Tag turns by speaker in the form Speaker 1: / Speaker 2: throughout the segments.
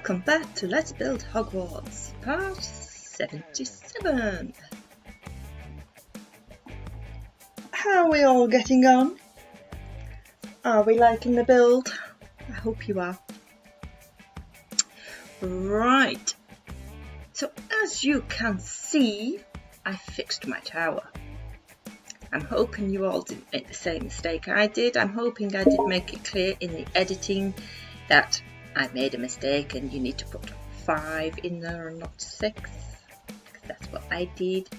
Speaker 1: Welcome back to Let's Build Hogwarts, part 77. How are we all getting on? Are we liking the build? I hope you are. Right, so as you can see, I fixed my tower. I'm hoping you all didn't make the same mistake I did. I'm hoping I did make it clear in the editing that I made a mistake and you need to put 5 in there and not 6. That's what I did.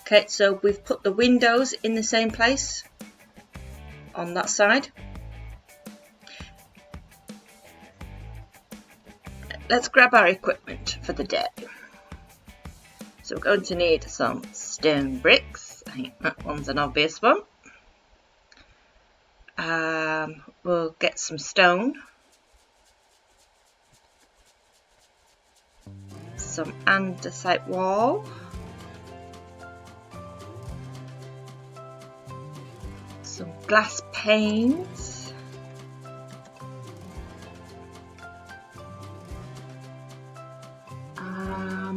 Speaker 1: Okay, so we've put the windows in the same place on that side. Let's grab our equipment for the day. So we're going to need some stone bricks. I think that one's an obvious one. We'll get some stone. Some andesite wall. Some glass panes. I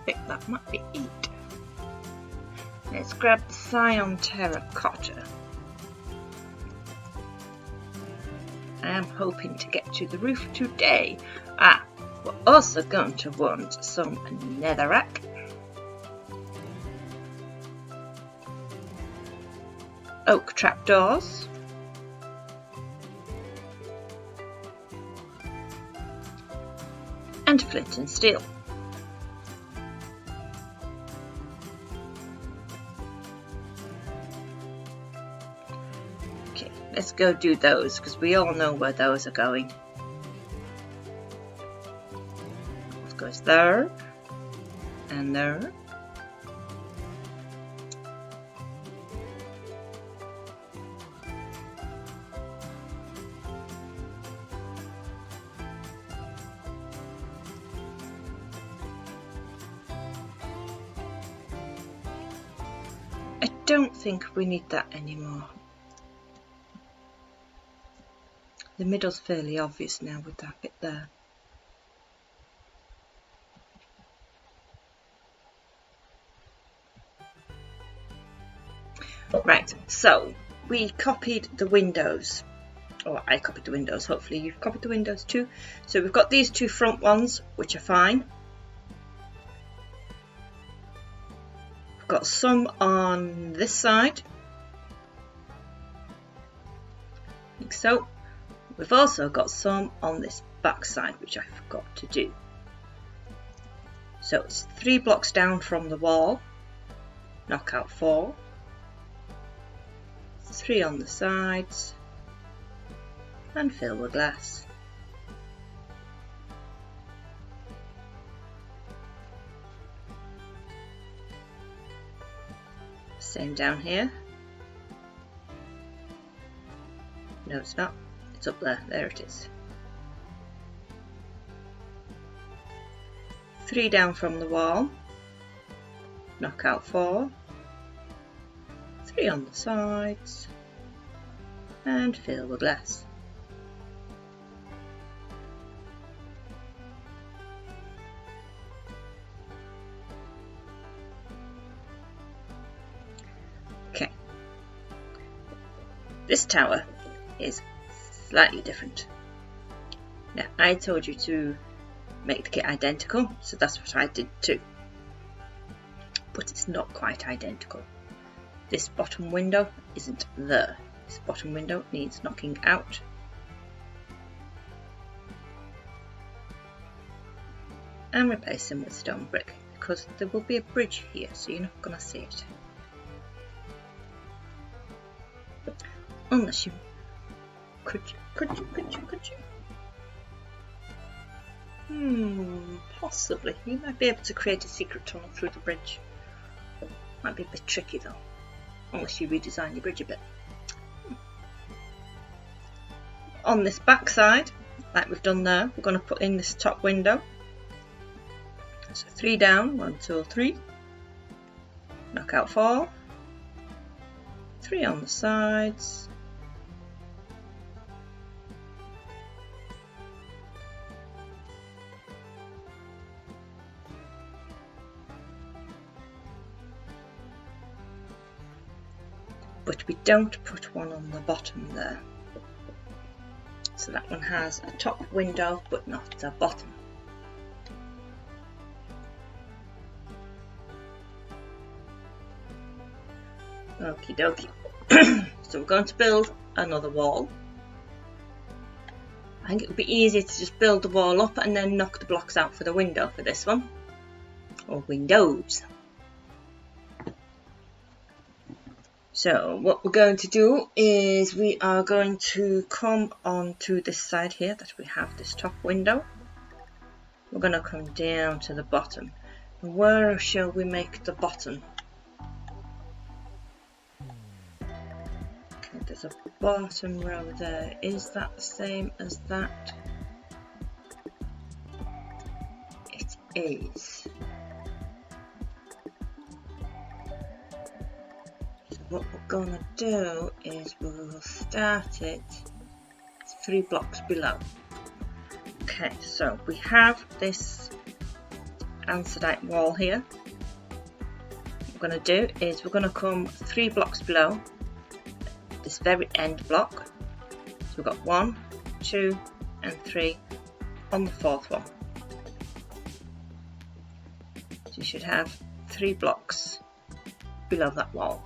Speaker 1: think that might be it. Let's grab the cyan terracotta. I am hoping to get to the roof today. We're also going to want some netherrack. Oak trapdoors. And flint and steel. Okay, let's go do those because we all know where those are going. It goes there and there. I don't think we need that anymore. The middle's fairly obvious now with that bit there. Right, so we copied the windows, or I copied the windows, hopefully you've copied the windows too. So we've got these two front ones, which are fine. We've got some on this side, like so. We've also got some on this back side, which I forgot to do. So it's 3 blocks down from the wall, knock out 4. 3 on the sides and fill with glass. Same down here. No, it's not. It's up there. There it is. 3 down from the wall. Knock out 4. 3 on the sides and fill with glass. Okay, this tower is slightly different. Now I told you to make the kit identical, so that's what I did too, but it's not quite identical. This bottom window isn't there. This bottom window needs knocking out. And replacing with stone brick because there will be a bridge here, so you're not going to see it. Unless you... Could you? Possibly. You might be able to create a secret tunnel through the bridge. Might be a bit tricky though. Unless you redesign your bridge a bit. On this back side, like we've done there, we're going to put in this top window. So 3 down, 1, 2, 3. Knock out 4. 3 on the sides. but we don't put one on the bottom there. So that one has a top window but not a bottom. Okie dokie. So we're going to build another wall. I think it would be easier to just build the wall up and then knock the blocks out for the window for this one. Or windows. So what we're going to do is we are going to come onto this side here that we have this top window. We're going to come down to the bottom. Where shall we make the bottom? Okay, there's a bottom row there. Is that the same as that? It is. What we're going to do is we'll start it 3 blocks below. Okay, so we have this andesite wall here. What we're going to do is we're going to come 3 blocks below this very end block. So we've got 1, 2 and 3 on the 4th one. So you should have 3 blocks below that wall.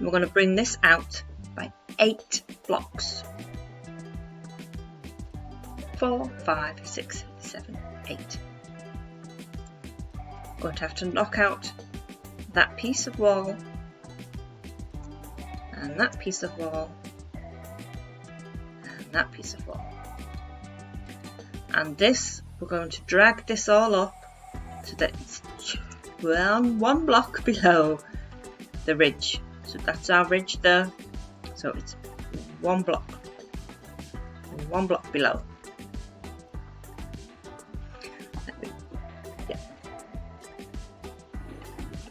Speaker 1: We're going to bring this out by 8 blocks. 4, 5, 6, 7, 8. We're going to have to knock out that piece of wall and that piece of wall and that piece of wall. And this, we're going to drag this all up so that it's 1 block below the ridge. So that's our ridge there. So it's 1 block. 1 block below. Yeah.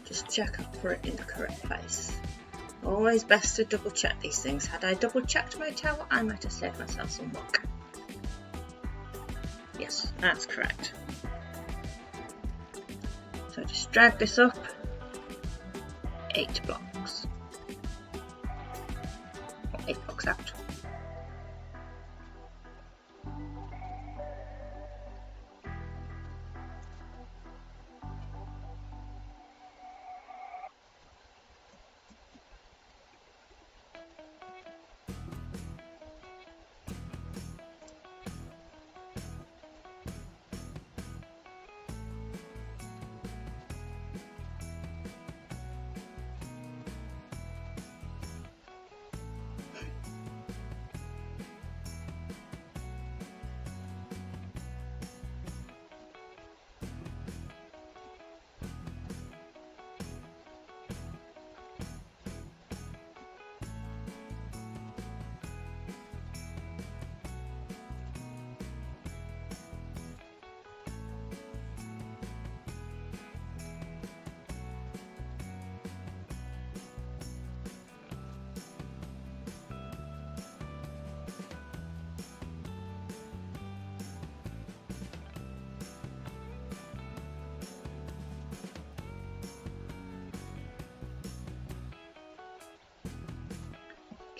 Speaker 1: Just check I put it in the correct place. Always best to double check these things. Had I double checked my tower, I might have saved myself some work. Yes, that's correct. So just drag this up 8 blocks. 8 blocks out.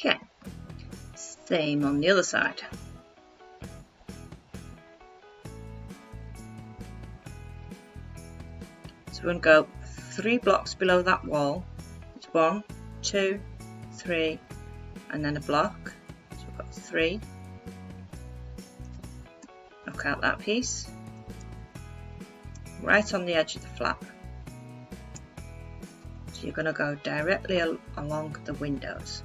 Speaker 1: Okay, same on the other side. So we're going to go 3 blocks below that wall. It's 1, 2, 3, and then a block. So we've got 3. Knock out that piece. Right on the edge of the flap. So you're going to go directly along the windows.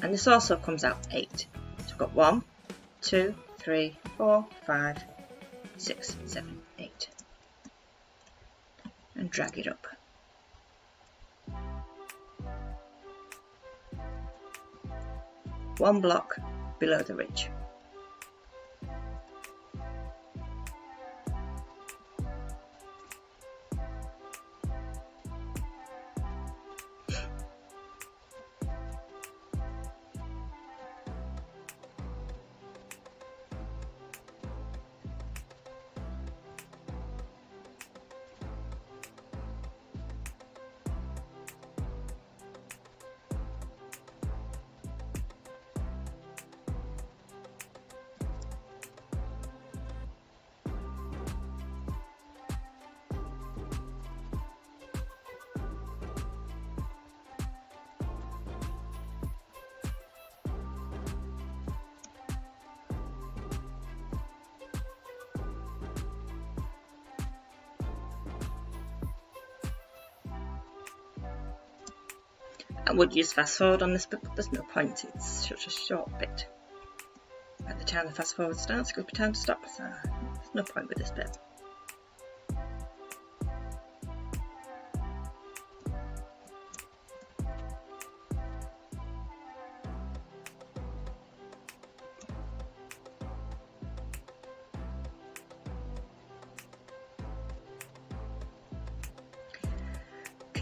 Speaker 1: And this also comes out 8. So we've got 1, 2, 3, 4, 5, 6, 7, 8. And drag it up. One block below the ridge. I would use fast forward on this, but there's no point, it's such a short bit. By the time the fast forward starts, it could be time to stop, so there's no point with this bit.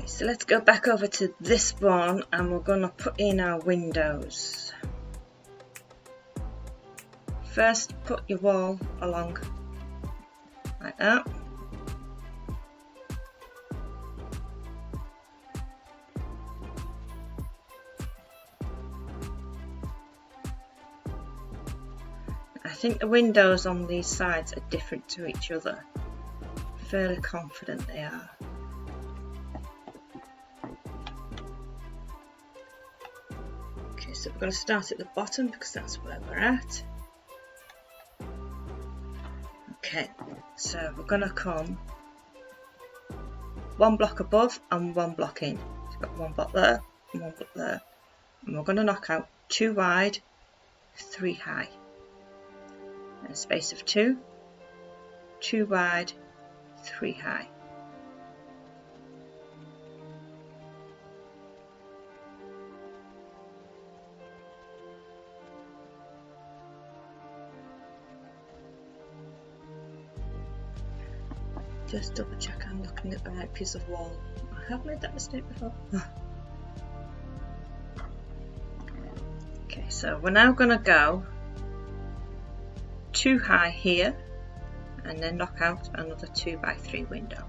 Speaker 1: So let's go back over to this one and we're going to put in our windows. First, put your wall along like that. I think the windows on these sides are different to each other. Fairly confident they are. So we're going to start at the bottom because that's where we're at. Okay, so we're going to come one block above and one block in. So we've got one block there and one block there. And we're going to knock out 2 wide, 3 high. And a space of 2, 2 wide, 3 high. Just double check I'm looking at the right piece of wall. I have made that mistake before. Okay, so we're now going to go 2 high here and then knock out another 2 by 3 window.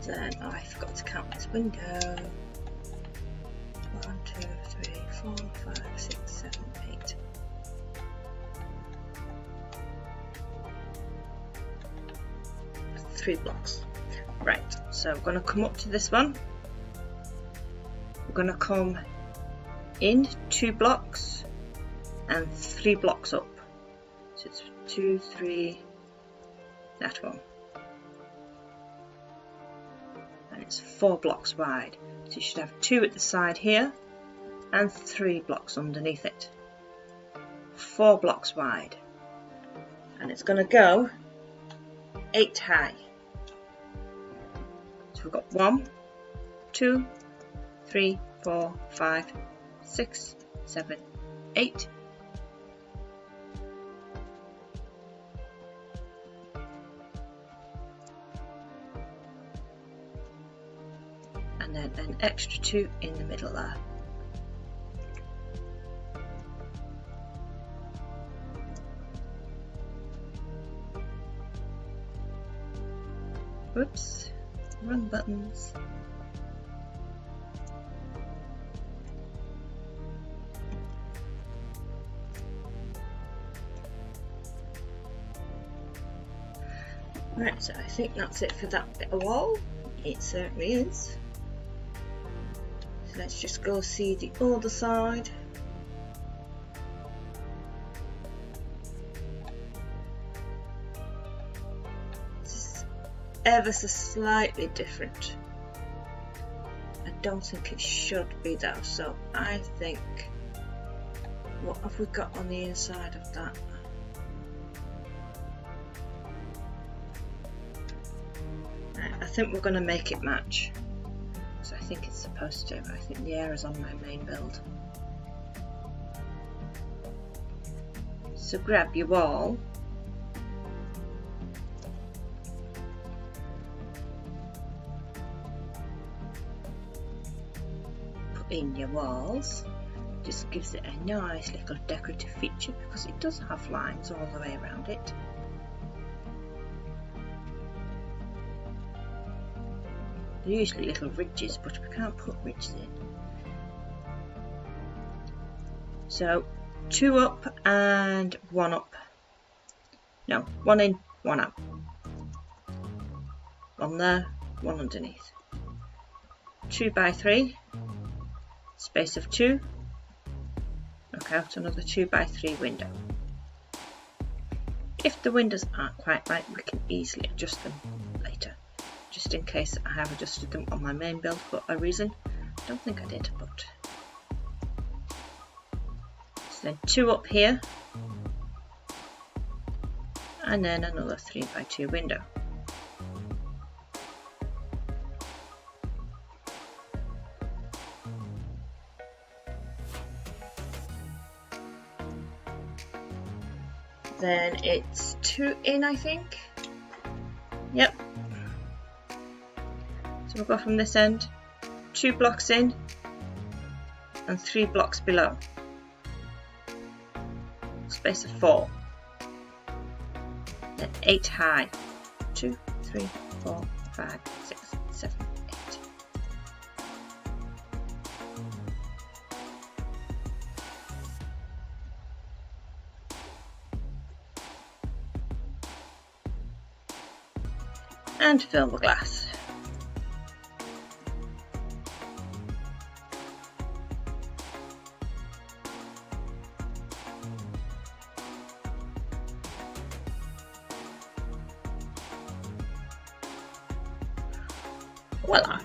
Speaker 1: Then I forgot to count this window. 1, 2, 3, 4, 5, 6, 7, 8. Three blocks. Right, so we're going to come up to this one. We're going to come in 2 blocks and 3 blocks up. So it's 2, 3, that one. It's 4 blocks wide, so you should have 2 at the side here and 3 blocks underneath it. 4 blocks wide, and it's going to go 8 high. So we've got 1, 2, 3, 4, 5, 6, 7, 8. And then an extra 2 in the middle there. Whoops, wrong buttons. Right, so I think that's it for that bit of wall. It certainly is. So let's just go see the other side. This is ever so slightly different. I don't think it should be though, so I think, what have we got on the inside of that? Right, I think we're going to make it match. So I think it's supposed to. I think the air is on my main build. So grab your wall. Put in your walls. Just gives it a nice little decorative feature because it does have lines all the way around it. They're usually little ridges, but we can't put ridges in. So 2 up and 1 up. No, 1 in, 1 out. 1 there, 1 underneath. 2 by 3, space of 2, knock out another 2 by 3 window. If the windows aren't quite right, we can easily adjust them later, just in case I have adjusted them on my main build for a reason. I don't think I did, but... So then 2 up here, and then another 3 by 2 window. Then it's 2 in, I think. Yep. So we'll go from this end, 2 blocks in and 3 blocks below. Space of 4. Then 8 high. 2, 3, 4, 5, 6, 7, 8. And fill the glass. Voila!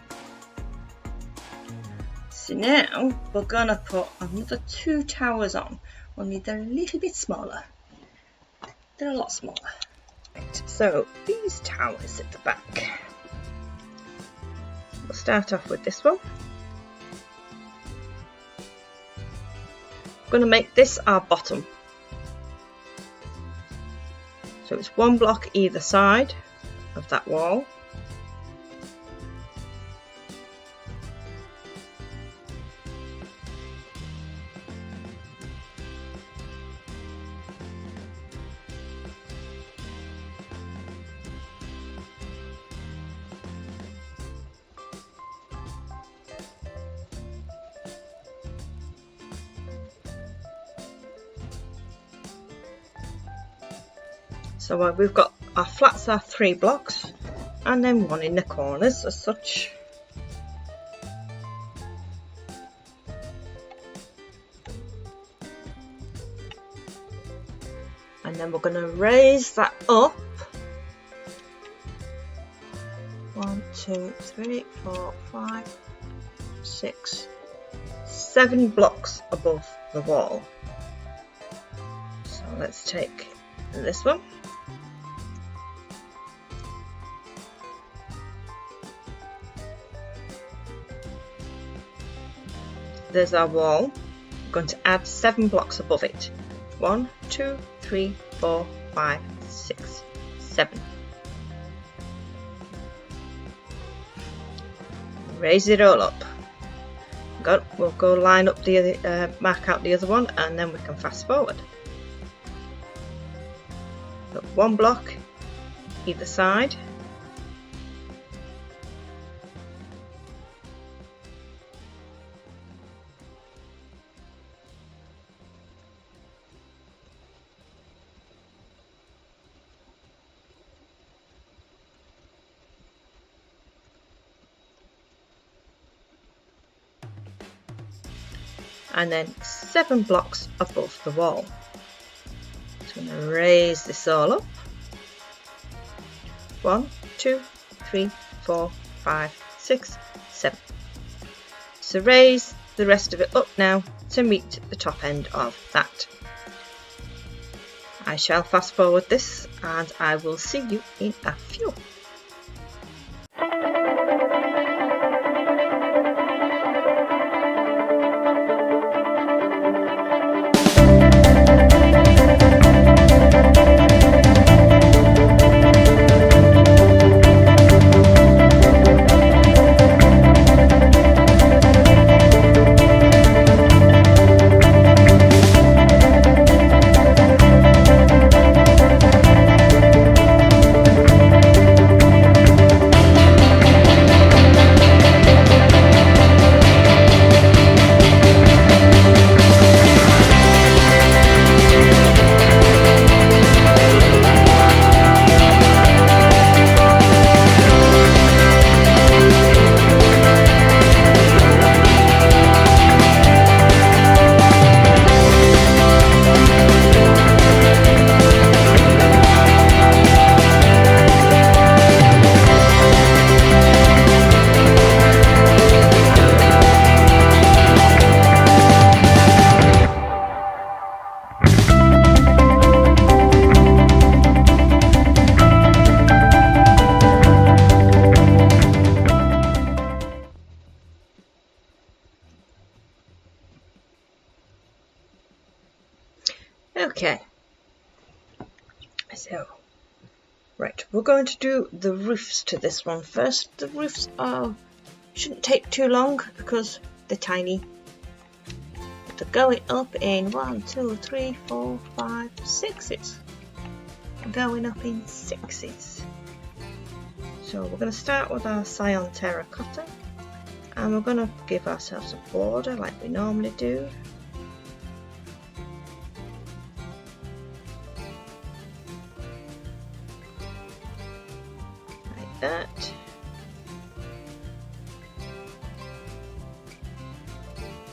Speaker 1: So now we're gonna put another 2 towers on, only they're a little bit smaller. They're a lot smaller. So these towers at the back, we'll start off with this one. I'm going to make this our bottom. So it's 1 block either side of that wall. So we've got our flats are 3 blocks and then 1 in the corners as such. And then we're going to raise that up 1, 2, 3, 4, 5, 6, 7 blocks above the wall. So let's take this one. There's our wall. We're going to add 7 blocks above it. 1, 2, 3, 4, 5, 6, 7. Raise it all up. Good. We'll go line up the other, mark out the other one, and then we can fast forward. Got 1 block either side. And then 7 blocks above the wall. So I'm going to raise this all up. 1, 2, 3, 4, 5, 6, 7. So raise the rest of it up now to meet the top end of that. I shall fast forward this and I will see you in a few. Okay, so right, we're going to do the roofs to this one first. The roofs shouldn't take too long because they're tiny. They're going up in 1, 2, 3, 4, 5, 6s. Going up in 6s. So we're going to start with our cyan terracotta, and we're going to give ourselves a border like we normally do. Like that.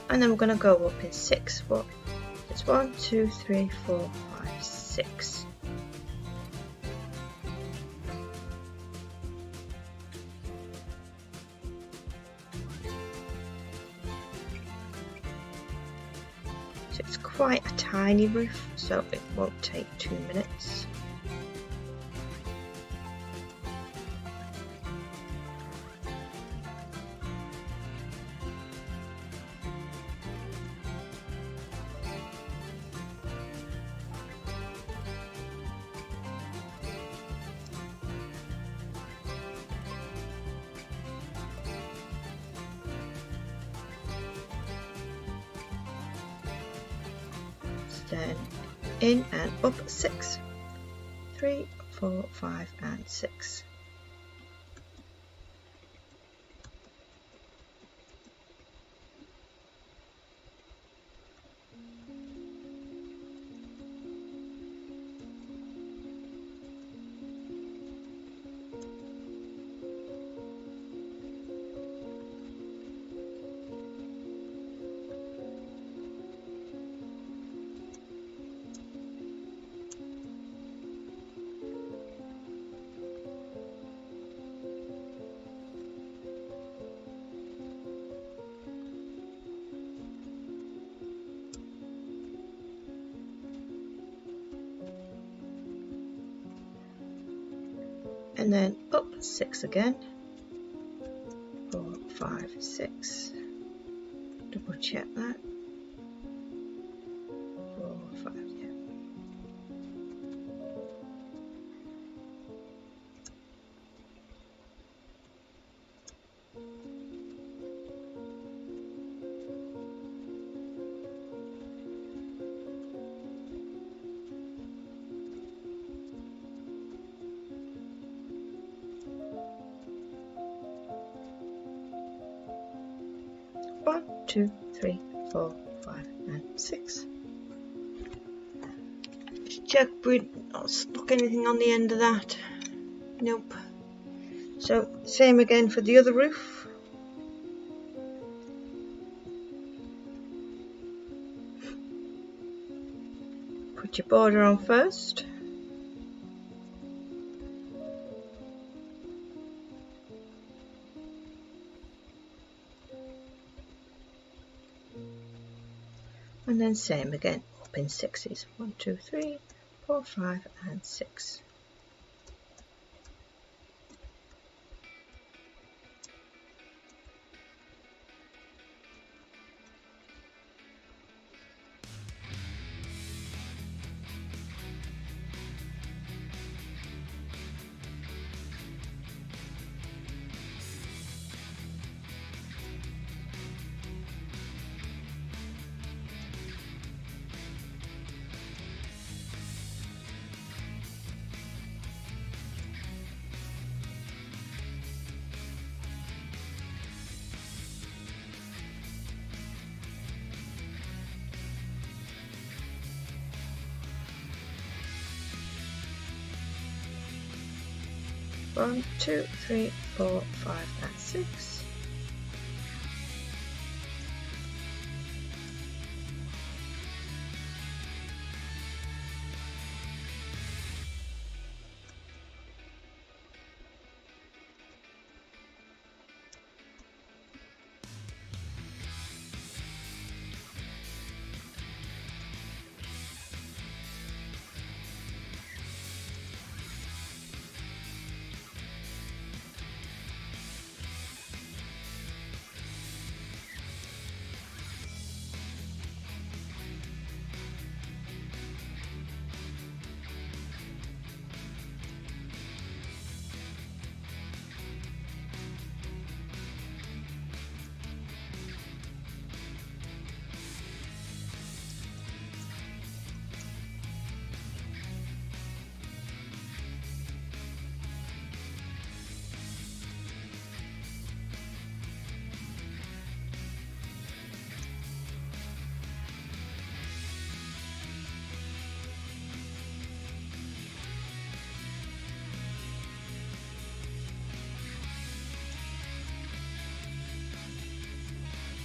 Speaker 1: And then we're going to go up in 6. Well, it's 1, 2, 3, 4, 5, 6. So it's quite a tiny roof, so it won't take 2 minutes. Then in and up 6, 3, 4, 5 and 6. And then up 6 again, 4, 5, 6, double check that, 4, 5, yeah. One, 2, 3, 4, 5 and 6. Just check we're not stuck anything on the end of that. Nope. So same again for the other roof. Put your border on first. And then same again, up in 6s. 1, 2, 3, 4, 5 and 6. One, 2, 3, 4, 5 and 6.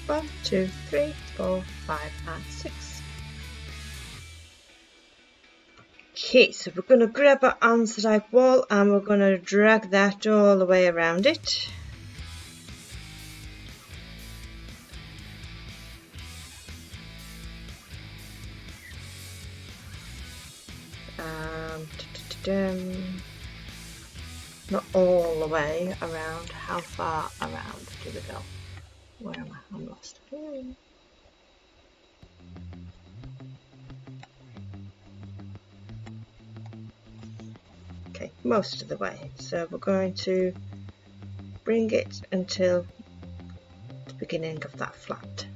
Speaker 1: 1, 2, 3, 4, 5 and 6. Okay, so we're going to grab our andesite wall and we're going to drag that all the way around it. Not all the way around. How far around do we go? Where am I? I'm lost. Okay, most of the way. So we're going to bring it until the beginning of that flat.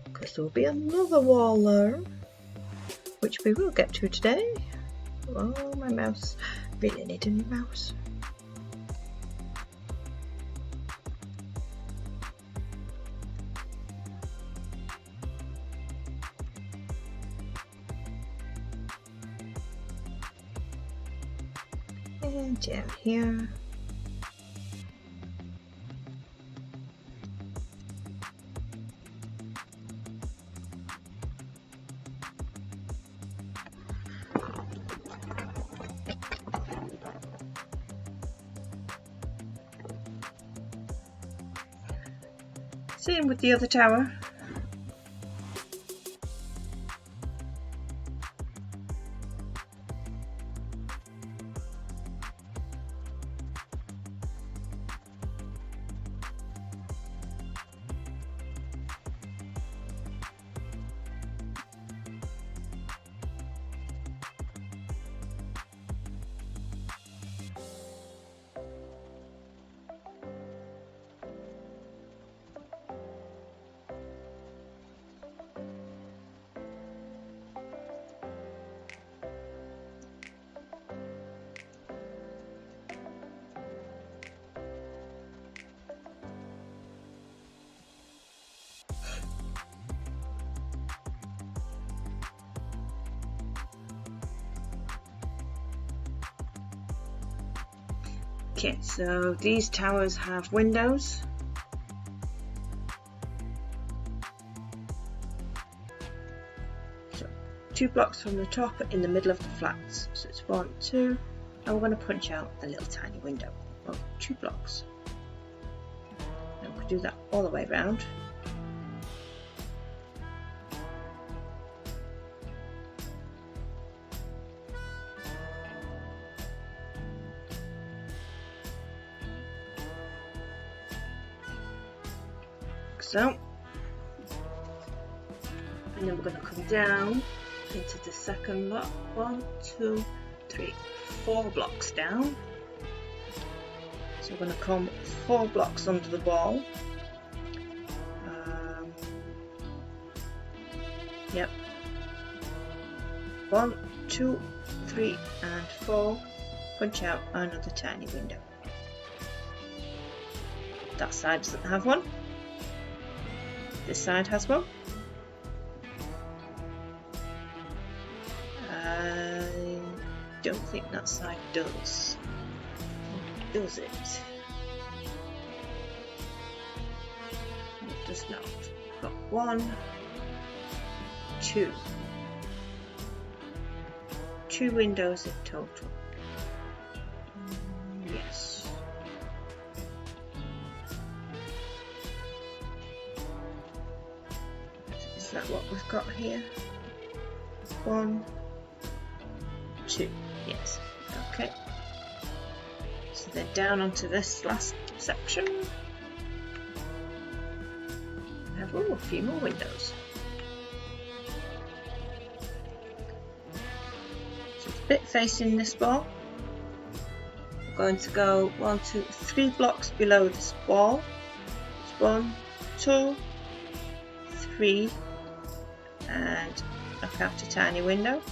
Speaker 1: Because there will be another wall there, which we will get to today. Oh, my mouse. Really need a new mouse. And down here. Same with the other tower. Okay, so these towers have windows. So 2 blocks from the top in the middle of the flats. So it's 1, 2, and we're going to punch out a little tiny window. Well, 2 blocks. And we'll do that all the way around. So, and then we're going to come down into the second block. 1, 2, 3, 4 blocks down. So we're going to come 4 blocks under the wall. Yep. 1, 2, 3 and 4. Punch out another tiny window. That side doesn't have one. This side has one. I don't think that side does. Or does it? It does not. Got 1, 2. 2 windows in total. Yes. Is that what we've got here? 1, 2. Yes. Okay. So then down onto this last section. We have a few more windows. So it's a bit facing this wall. We're going to go 1, 2, 3 blocks below this wall. It's 1, 2, 3. And knock out a tiny window.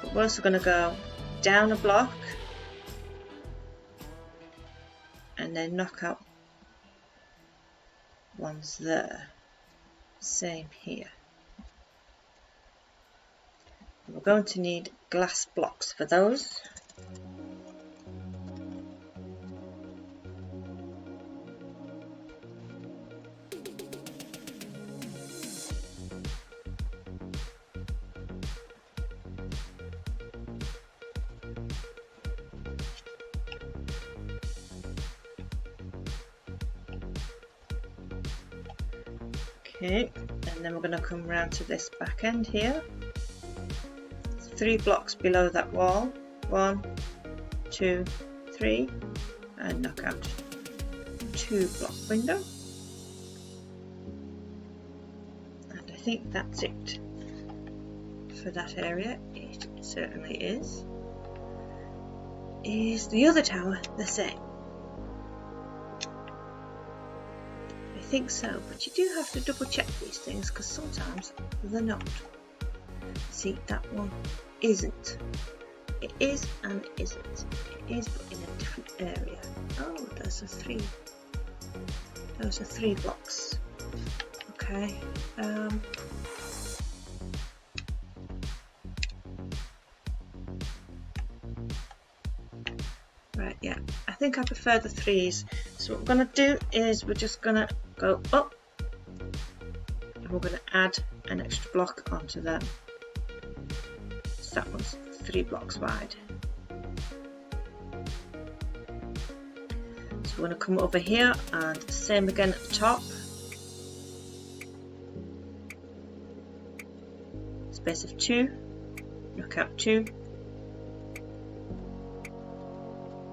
Speaker 1: But we're also going to go down a block and then knock out ones there. Same here. We're going to need glass blocks for those. Okay, and then we're going to come round to this back end here. 3 blocks below that wall. 1, 2, 3, and knock out 2 block window. And I think that's it for that area. It certainly is. Is the other tower the same? I think so, but you do have to double check these things because sometimes they're not. See, that one isn't. It is and it isn't. It is, but in a different area. Oh, those are 3. Those are 3 blocks. Okay. Right, yeah. I think I prefer the 3s. So what we're going to do is we're just going to go up. And we're going to add an extra block onto them. So that one's 3 blocks wide. So we're going to come over here and same again at the top. Space of 2. Knock out 2.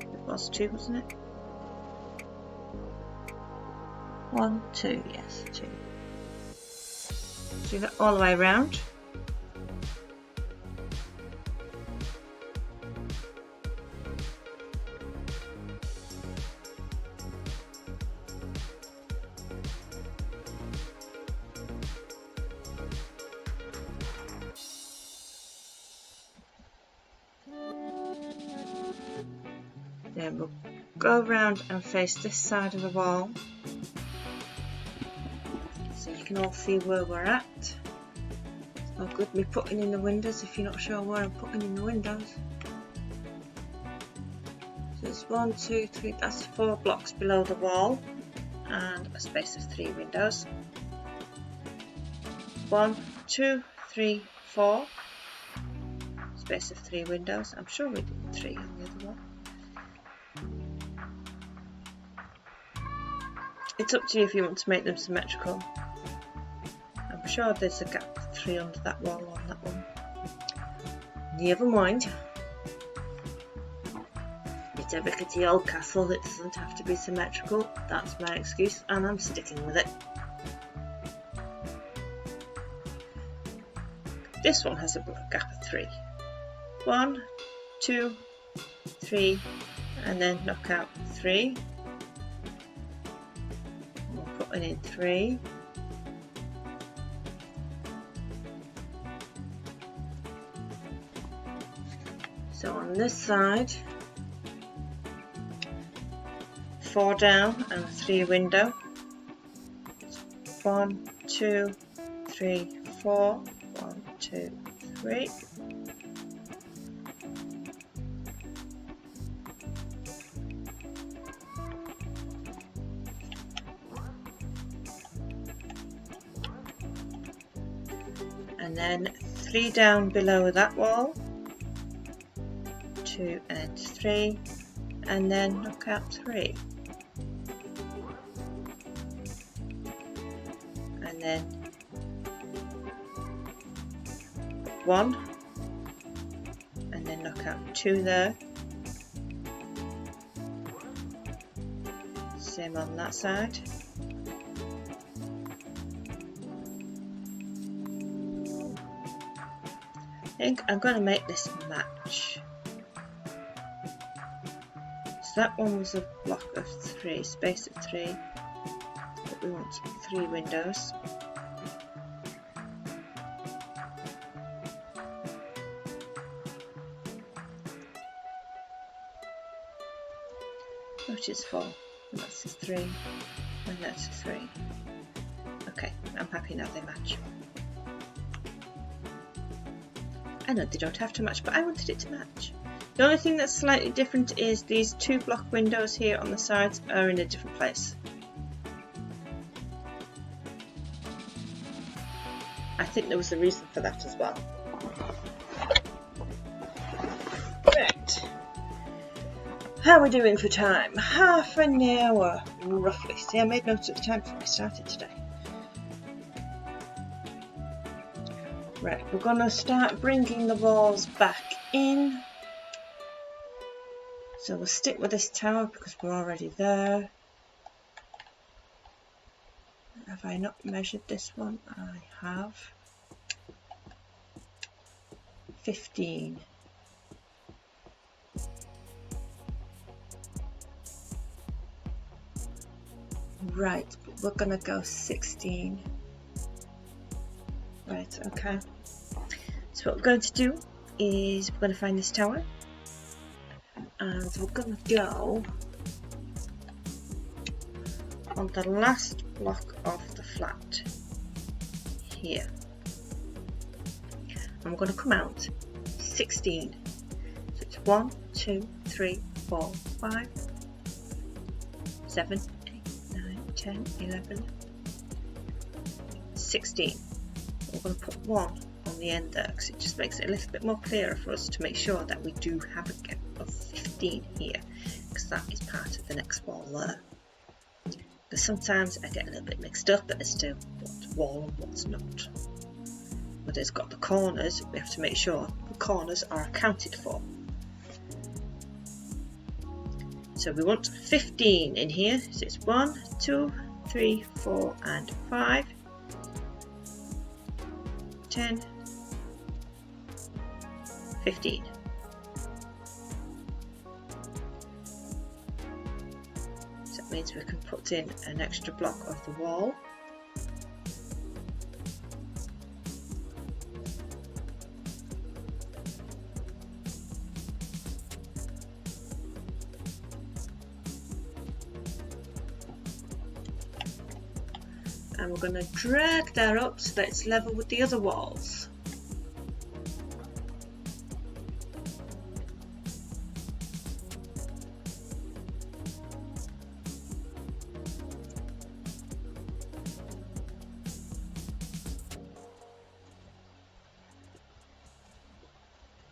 Speaker 1: It was 2, wasn't it? 1, 2, yes, 2. Do that all the way around. Then we'll go around and face this side of the wall so you can all see where we're at. It's no good me putting in the windows if you're not sure where I'm putting in the windows. So it's 1, 2, 3, that's 4 blocks below the wall and a space of 3 windows. 1, 2, 3, 4. Space of 3 windows. I'm sure we did 3 on the other one. It's up to you if you want to make them symmetrical. I'm sure there's a gap of 3 under that wall on that one. Never mind. It's a rickety old castle, it doesn't have to be symmetrical. That's my excuse and I'm sticking with it. This one has a gap of 3. 1, 2, 3, and then knock out 3. We're putting in 3. So on this side, 4 down and a 3 window. 1, 2, 3, 4. 1, 2, 3. And then 3 down below that wall, 2 and 3, and then knock out 3. And then 1, and then knock out 2 there. Same on that side. I think I'm going to make this match. So that one was a block of 3, space of 3, but we want 3 windows. Which is 4, and that's a 3, and that's a 3. Okay, I'm happy now they match. I know they don't have to match, but I wanted it to match. The only thing that's slightly different is these 2 block windows here on the sides are in a different place. I think there was a reason for that as well. Right. How are we doing for time? Half an hour, roughly. See, I made notes at the time before I started today. Right, we're going to start bringing the walls back in. So we'll stick with this tower because we're already there. Have I not measured this one? I have. 15. Right, but we're going to go 16. Right, okay. So what we're going to do is we're going to find this tower. And we're going to go on the last block of the flat here. And we're going to come out 16. So it's 1, 2, 3, 4, 5, 7, 8, 9, 10, 11, 16. We're going to put 1 on the end there because it just makes it a little bit more clearer for us to make sure that we do have a gap of 15 here, because that is part of the next wall there. Because sometimes I get a little bit mixed up as to what's wall and what's not. But it's got the corners, we have to make sure the corners are accounted for. So we want 15 in here, so it's 1, 2, 3, 4 and 5, 10, 15. So that means we can put in an extra block of the wall. And we're going to drag that up so that it's level with the other walls.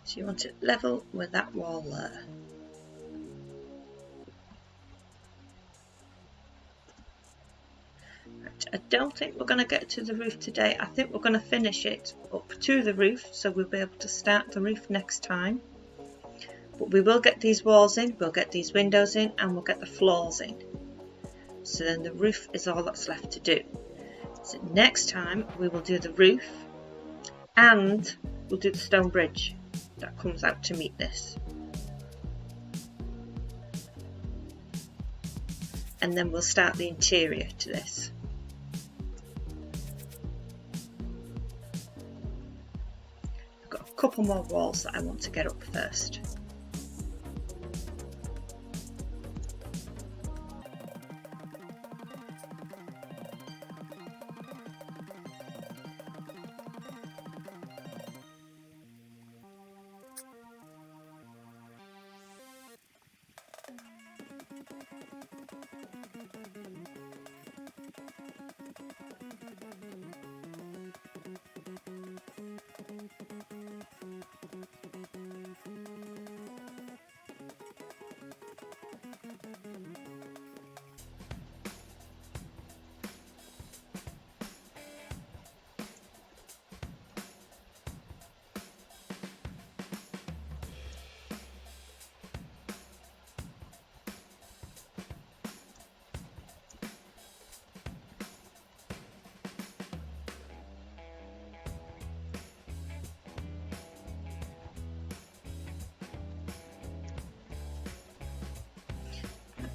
Speaker 1: So you want it level with that wall there. I don't think we're going to get to the roof today. I think we're going to finish it up to the roof, so we'll be able to start the roof next time. But we will get these walls in, we'll get these windows in, and we'll get the floors in. So then the roof is all that's left to do. So next time we will do the roof, and we'll do the stone bridge that comes out to meet this. And then we'll start the interior to this. I've got a couple more walls that I want to get up first.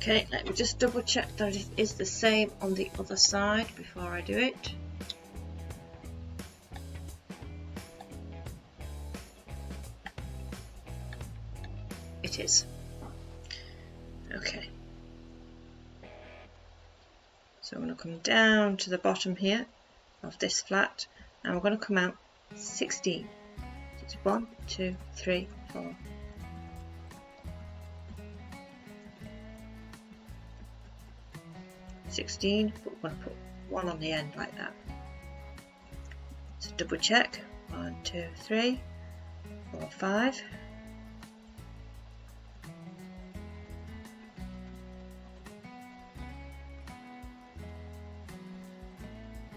Speaker 1: Okay, let me just double check that it is the same on the other side before I do it. It is. Okay. So I'm going to come down to the bottom here of this flat and we're going to come out 16. It's 1, 2, 3, 4. 16, but we're going to put 1 on the end like that. So double check. 1, 2, 3, 4, 5.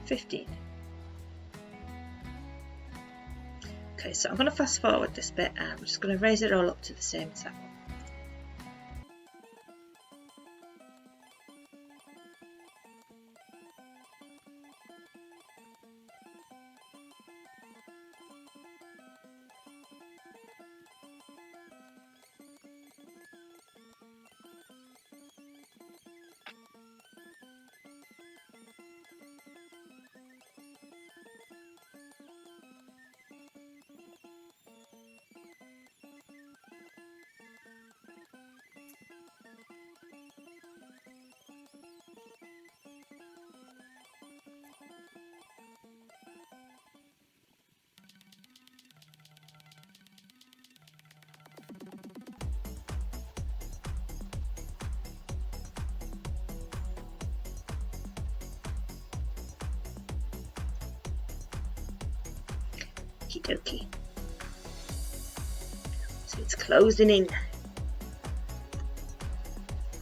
Speaker 1: 15. Okay, so I'm going to fast forward this bit and I'm just going to raise it all up to the same time. Okie dokie. So it's closing in.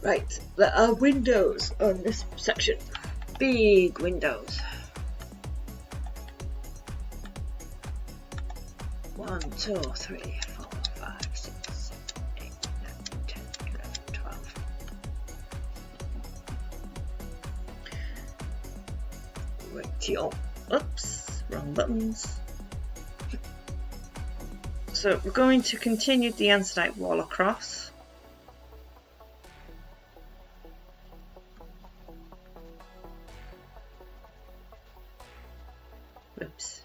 Speaker 1: Right, there are windows on this section. Big windows. 1, 2, 3, 4, 5, 6, 7, 8, 9, 10, 11, 12. Rightio. Oops, wrong buttons. So we're going to continue the andesite wall across. Oops.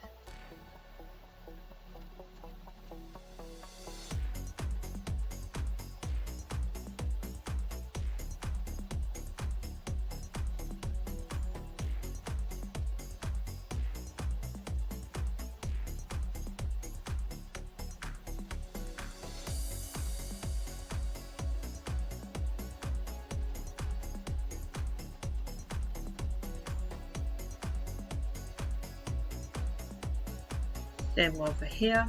Speaker 1: Same over here.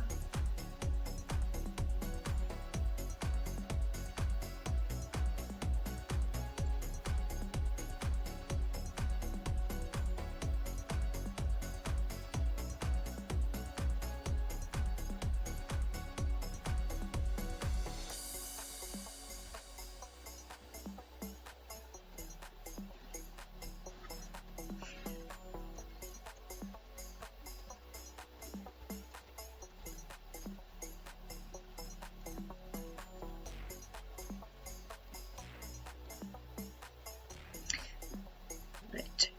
Speaker 1: Right.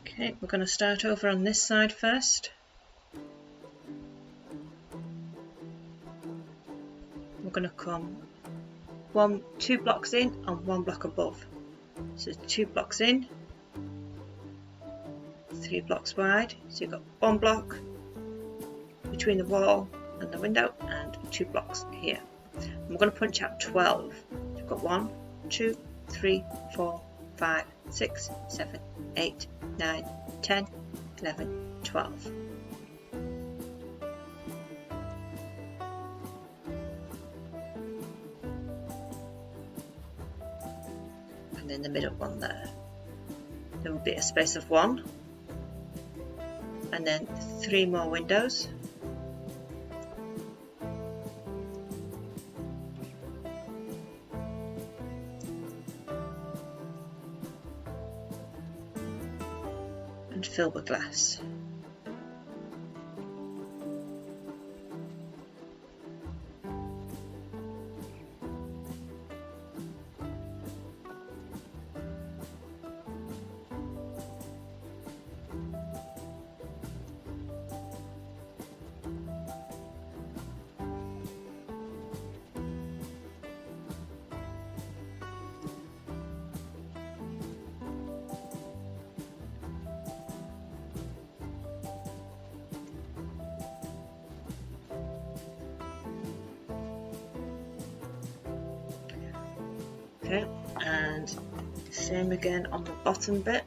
Speaker 1: Okay, we're going to start over on this side first. We're going to come 2 blocks in and 1 block above. So 2 blocks in, 3 blocks wide. So you've got 1 block between the wall and the window and 2 blocks here. And we're going to punch out 12. So we've got 1, 2, 3, 4, 5, 6, 7, 8, 9, 10, 11, 12. And then the middle one there. There will be a space of 1 and then 3 more windows. And fill with glass. Okay, and same again on the bottom bit.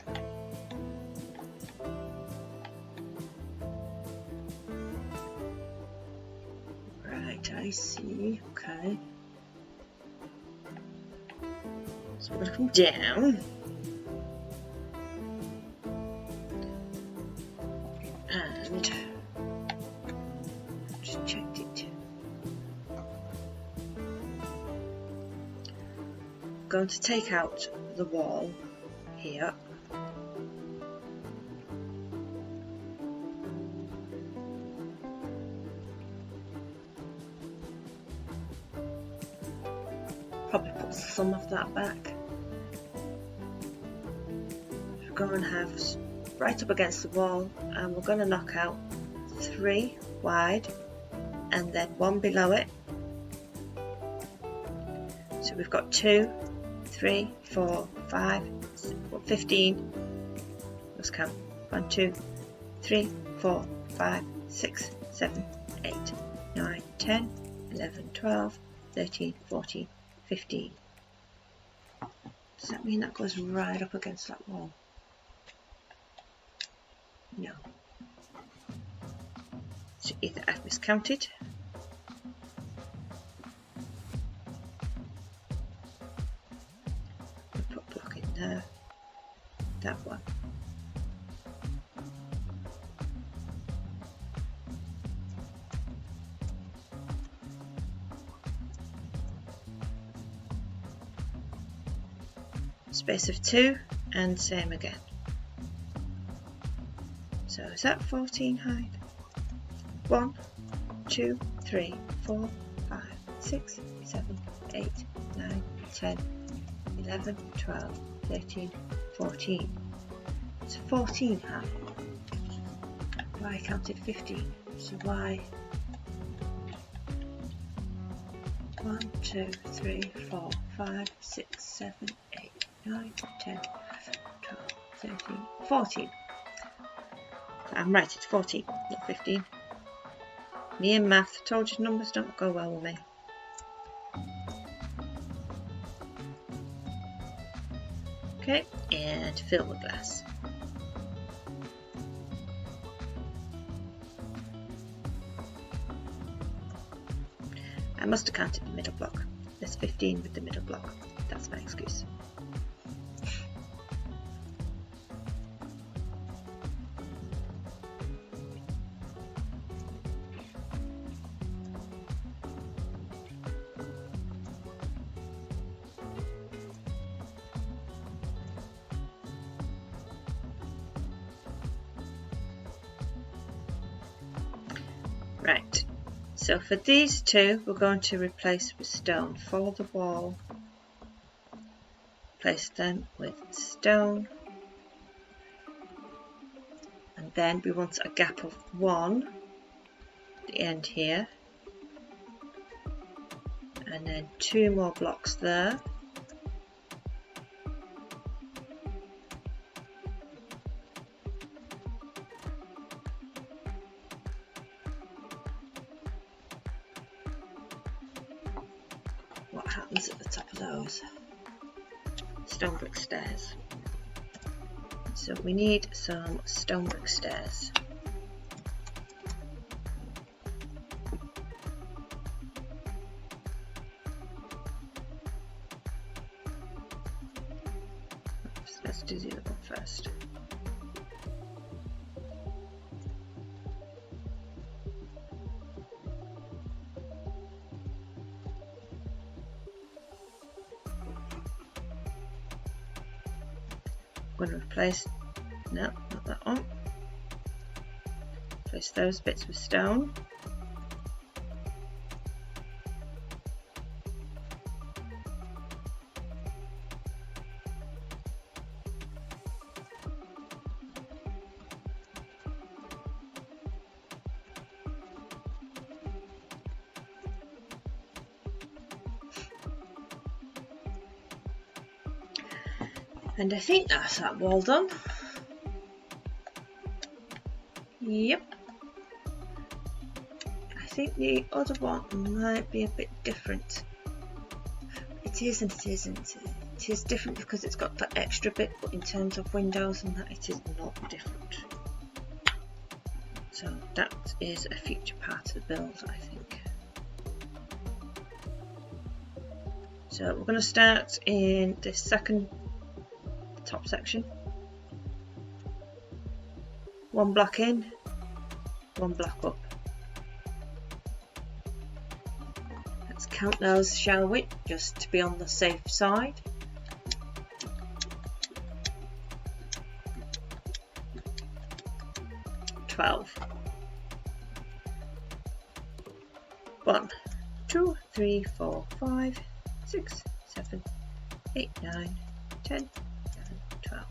Speaker 1: Right, I see. Okay. So we're going to come down. And just checked it. I'm going to take out the wall here. Probably put some of that back. We're going to have right up against the wall, and we're going to knock out 3 wide and then 1 below it. So we've got 2, 3, 4, 5, 15. Let's count. 1, 2, 3, 4, 5, 6, 7, 8, 9, 10, 11, 12, 13, 14, 15. Does that mean that goes right up against that wall? No. So either I've miscounted, put a block in there, that one. Space of 2 and same again. So is that 14 height? 1, 2, 3, 4, 5, 6, 7, 8, 9, 10, 11, 12, 13, 14. It's 14 height. Well, I counted 15, so why? 1, 2, 3, 4, 5, 6, 7, 8, 9, 10, 11, 12, 13, 14. I'm right, it's 14, not 15. Me and math, told you numbers don't go well with me. Okay, and fill the glass. I must have counted the middle block. There's 15 with the middle block. That's my excuse. Right, so for these two we're going to replace with stone. Follow the wall, place them with stone, and then we want a gap of 1 at the end here, and then 2 more blocks there. What happens at the top of those? Stone brick stairs. So we need some stone brick stairs. Oops, let's do the other one first. I'm going to replace, no, not that one. Replace those bits with stone. And I think that's that wall done. Yep. I think the other one might be a bit different. It's It is and it isn't. It is different because it's got that extra bit, but in terms of windows and that, it is not different. So that is a future part of the build, I think. So we're going to start in this second top section. One block in, one block up. Let's count those, shall we? Just to be on the safe side. $12. 1, 2, 3, 4, 5, 6, 7, 8, 9, 10, 11, 12.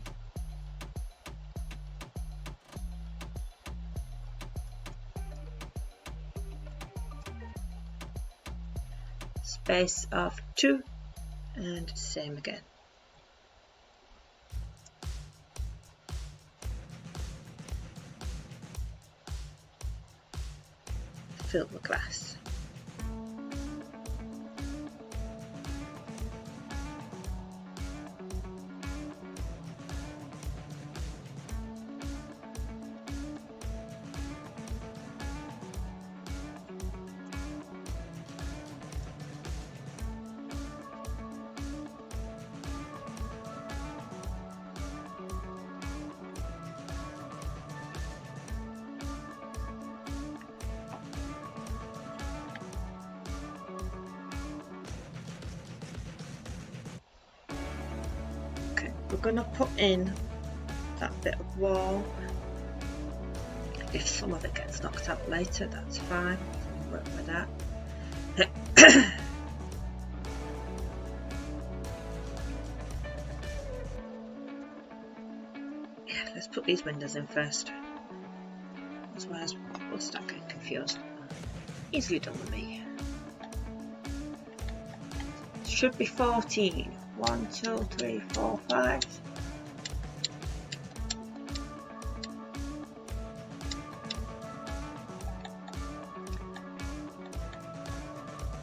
Speaker 1: Space of 2 and same again. Fill the glass. We're going to put in that bit of wall. If some of it gets knocked out later, that's fine. We'll work with that. Yeah, let's put these windows in first. Otherwise, we'll start getting confused. Easily done with me. Should be 14. 1, 2, 3, 4, 5.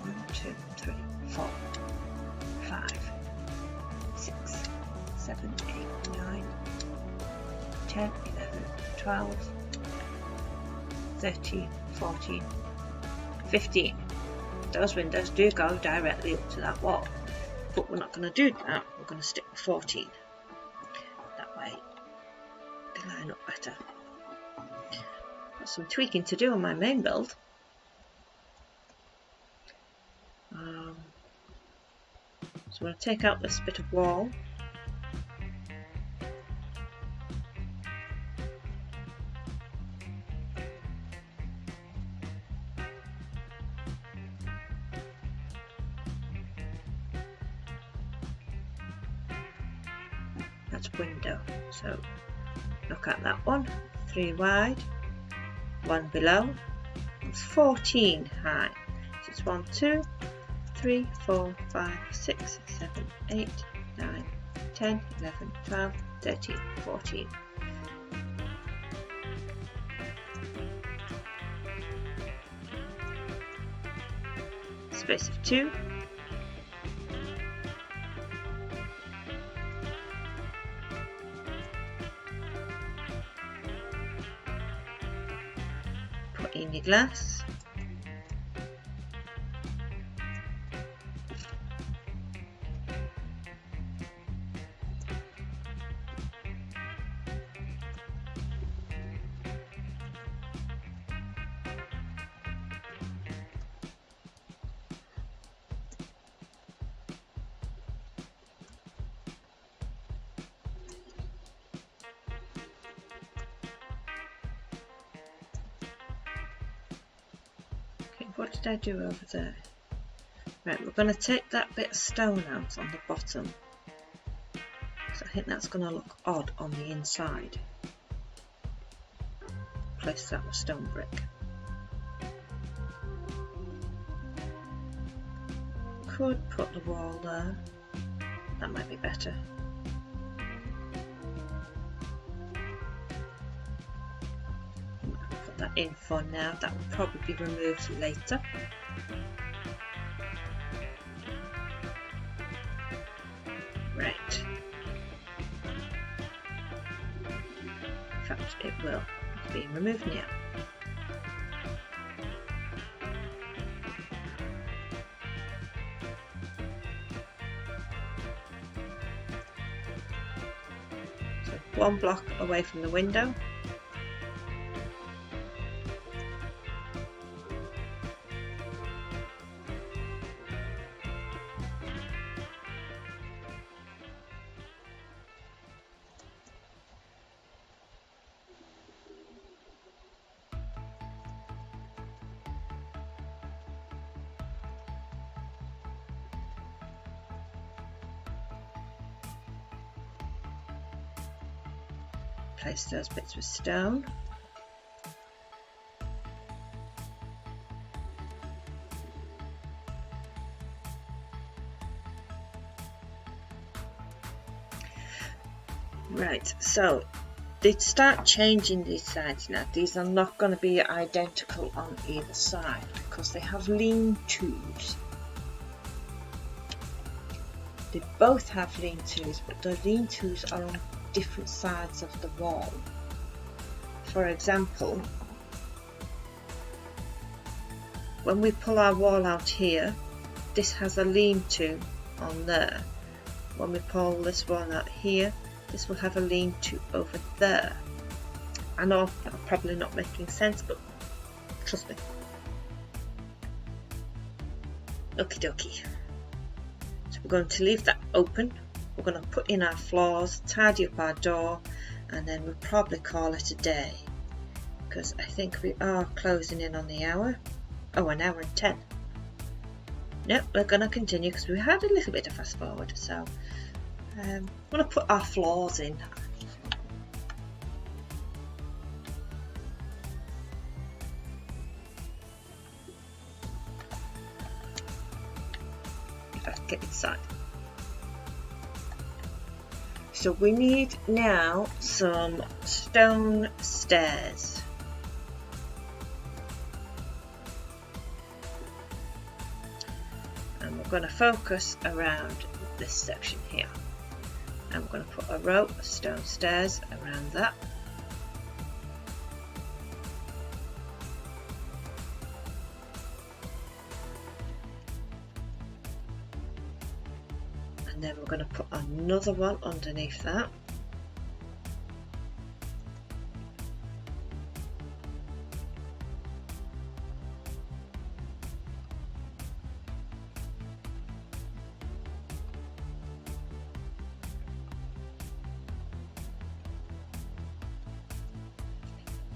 Speaker 1: One, 2, 3, 4, 5, 6, 7, 8, 9, 10, 11, 12, 13, 14, 15. Those windows do go directly up to that wall. But we're not going to do that, we're going to stick with 14. That way they line up better. Got some tweaking to do on my main build. So I'm going to take out this bit of wall. That's window, so look at that one, 3 wide, 1 below, it's 14 high, so it's 1, 2, 3, 4, 5, 6, 7, 8, 9, 10, 11, 12, 13, 14. Space of 2. In your glass. What did I do over there? Right, we're going to take that bit of stone out on the bottom. So I think that's going to look odd on the inside. Place that with stone brick. Could put the wall there. That might be better. That in for now, that will probably be removed later. Right. In fact, it will. It's being removed now. So 1 block away from the window. Place those bits with stone. Right, so they start changing these sides now. These are not going to be identical on either side because they have lean-tos. They both have lean-tos, but the lean-tos are on different sides of the wall. For example, when we pull our wall out here, this has a lean-to on there. When we pull this one out here, this will have a lean-to over there. I know I'm probably not making sense, but trust me. Okie dokie. So we're going to leave that open. We're going to put in our floors, tidy up our door, and then we'll probably call it a day. Because I think we are closing in on the hour. Oh, an hour and 10. No, we're going to continue because we had a little bit of fast forward. So I'm going to put our floors in. If I can get inside. So we need now some stone stairs. And we're going to focus around this section here. And we're going to put a row of stone stairs around that. And then we're going to put another one underneath that.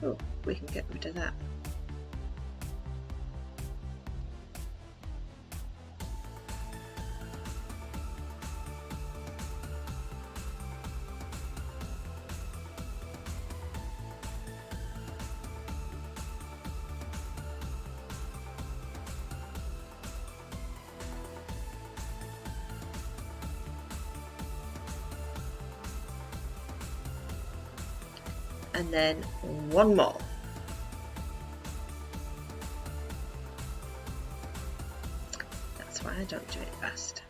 Speaker 1: Oh, we can get rid of that. And then one more. That's why I don't do it fast.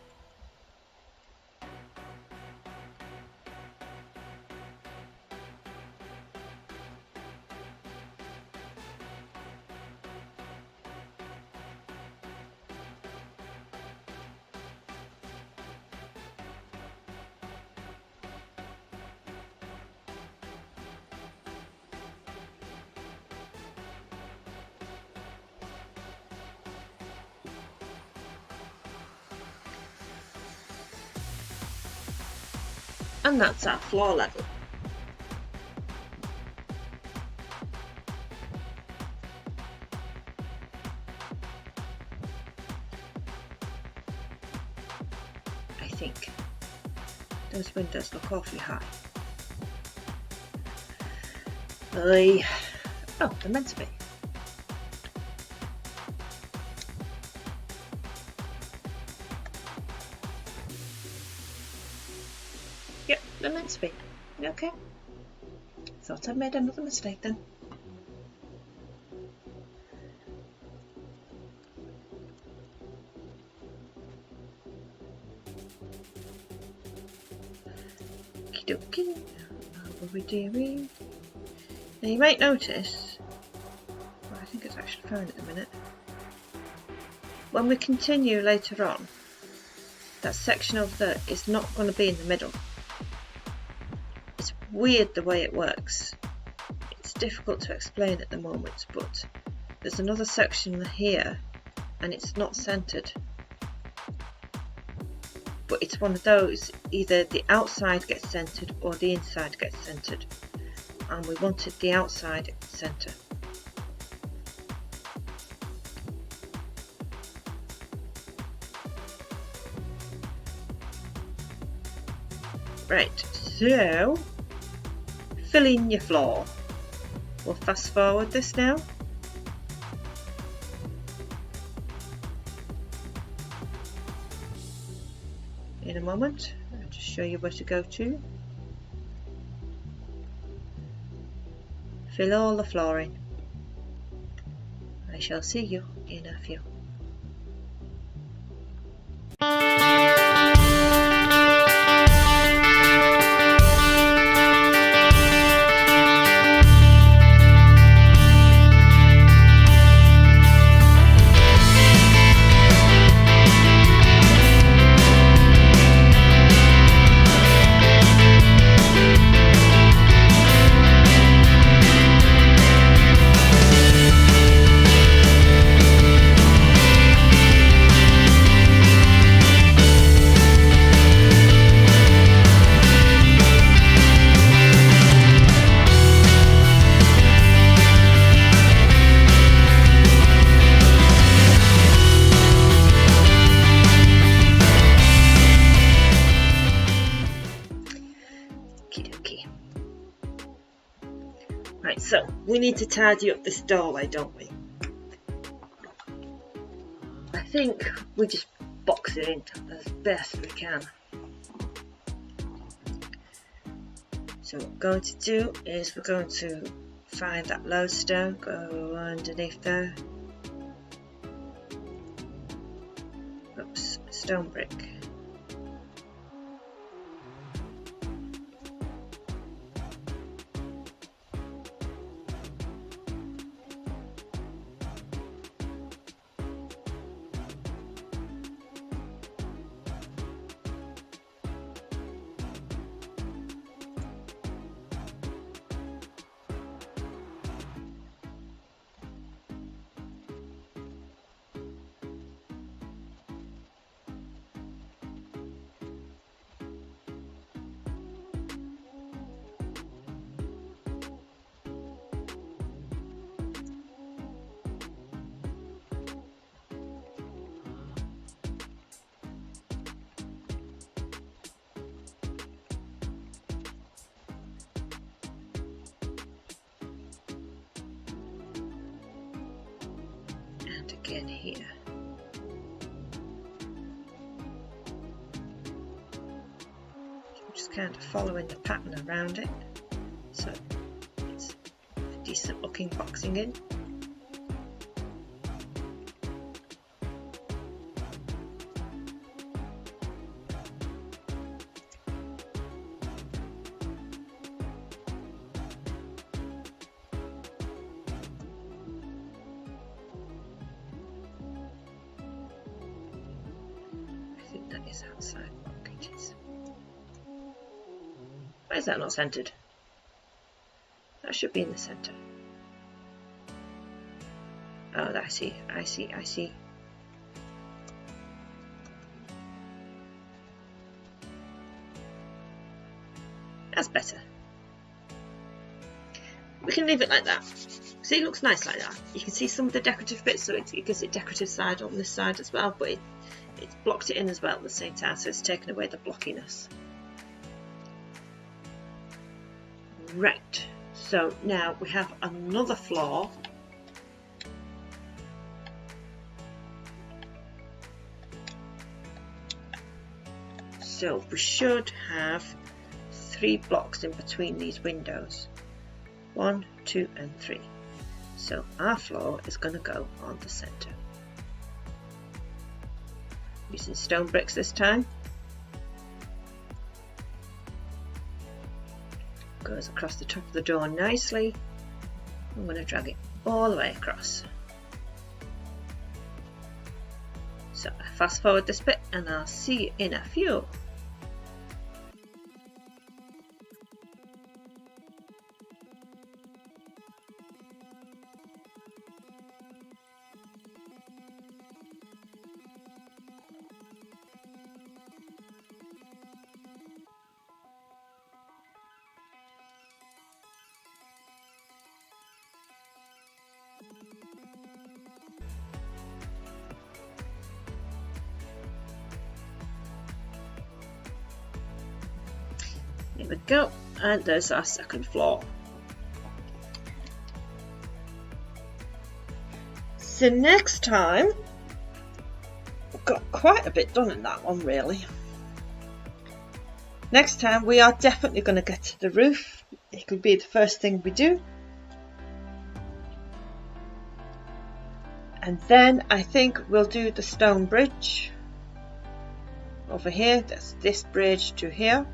Speaker 1: And that's our floor level. I think those windows look awfully high. Oh, they're meant to be. Yep, they're meant to be. Okay. Thought I'd made another mistake then. we doing? Now you might notice, well, I think it's actually fine at the minute, when we continue later on, that section over there is not going to be in the middle. It's weird the way it works. It's difficult to explain at the moment, but there's another section here and it's not centered. But it's one of those, either the outside gets centered or the inside gets centered. And we wanted the outside center. Right, so fill in your floor. We'll fast forward this now. In a moment, I'll just show you where to go to. Fill all the flooring. I shall see you in a few. Right, so we need to tidy up this doorway, don't we? I think we just box it in as best we can. So what we're going to do is we're going to find that lodestone, go underneath there. Oops, stone brick. Again here. So I'm just kind of following the pattern around it, so it's decent looking boxing in. That is outside blockages. Why is that not centered? That should be in the center. Oh, I see. That's better. We can leave it like that. See, it looks nice like that. You can see some of the decorative bits, so it gives it decorative side on this side as well, but it's blocked it in as well at the same time, so it's taken away the blockiness. Right, so now we have another floor. So we should have 3 blocks in between these windows. 1, 2 and 3. So our floor is going to go on the centre. Using stone bricks this time. goes across the top of the door nicely. I'm going to drag it all the way across. So I fast forward this bit and I'll see you in a few. Here we go, and there's our second floor. So next time, we've got quite a bit done in that one really. Next time we are definitely going to get to the roof. It'll be the first thing we do. And then I think we'll do the stone bridge. Over here, that's this bridge to here.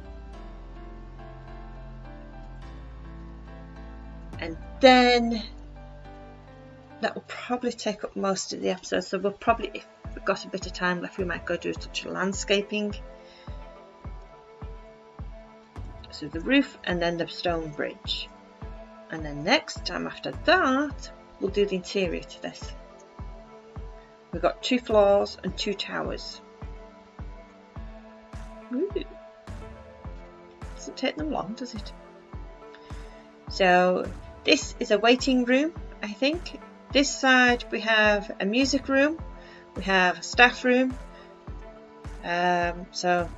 Speaker 1: And then that will probably take up most of the episode. So we'll probably, if we've got a bit of time left, we might go do a touch of landscaping. So the roof and then the stone bridge. And then next time after that, we'll do the interior to this. We've got 2 floors and 2 towers. Ooh. Doesn't take them long, does it? So this is a waiting room, I think. This side we have a music room, we have a staff room. So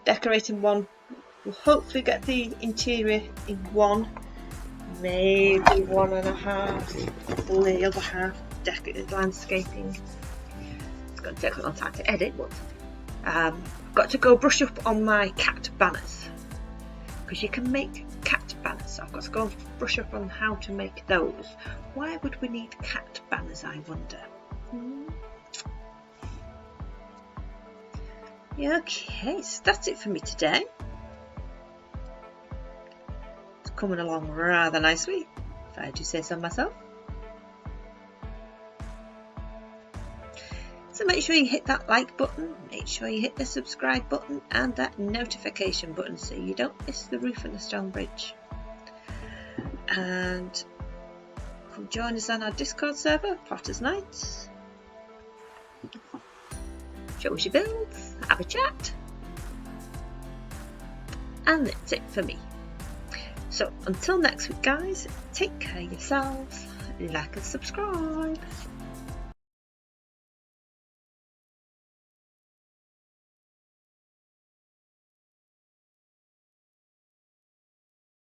Speaker 1: decorating one, we'll hopefully get the interior in one, maybe 1.5, the other half decorated landscaping. It's going to take a long time to edit, but I've got to go brush up on my cat banners, because you can make cat banners. So I've got to go brush up on how to make those. Why would we need cat banners, I wonder? Yeah, okay, so that's it for me today. It's coming along rather nicely, if I do say so myself. So make sure you hit that like button, make sure you hit the subscribe button and that notification button so you don't miss the roof and the stone bridge. And come join us on our Discord server, Potter's Nights. Show us your builds, have a chat. And that's it for me. So until next week guys, take care of yourselves, like and subscribe.